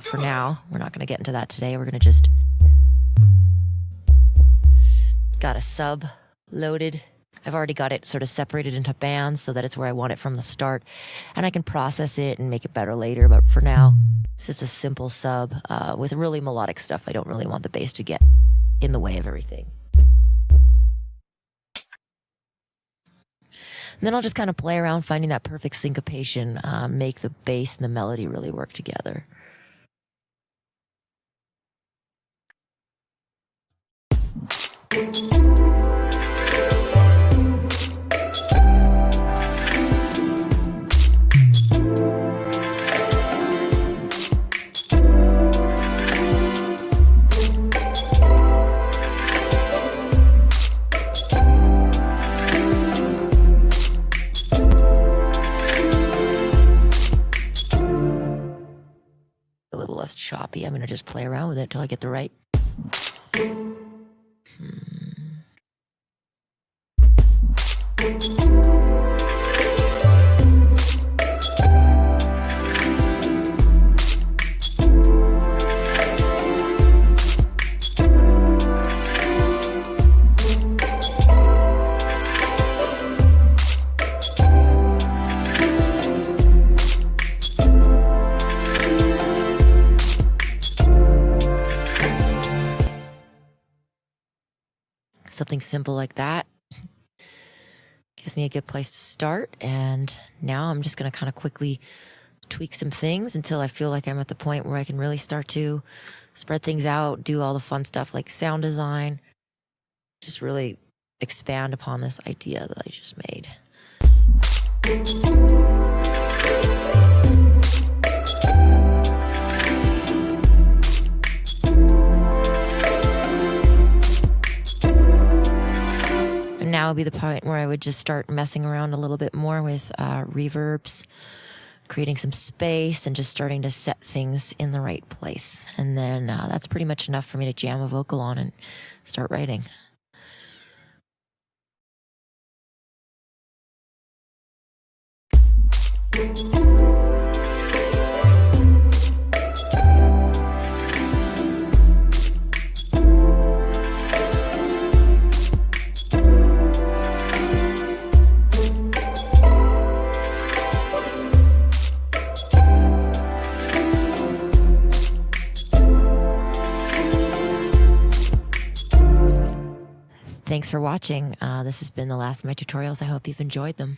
But for now, we're not going to get into that today. We're going to just... Got a sub loaded. I've already got it sort of separated into bands so that it's where I want it from the start. And I can process it and make it better later. But for now, it's just a simple sub with really melodic stuff. I don't really want the bass to get in the way of everything. And then I'll just kind of play around finding that perfect syncopation, make the bass and the melody really work together. A little less choppy. I'm going to just play around with it until I get the right. Something simple like that gives me a good place to start. And now I'm just going to kind of quickly tweak some things until I feel like I'm at the point where I can really start to spread things out, do all the fun stuff like sound design, just really expand upon this idea that I just made. Now would be the point where I would just start messing around a little bit more with reverbs, creating some space, and just starting to set things in the right place. And then that's pretty much enough for me to jam a vocal on and start writing. Thanks for watching. This has been the last of my tutorials. I hope you've enjoyed them.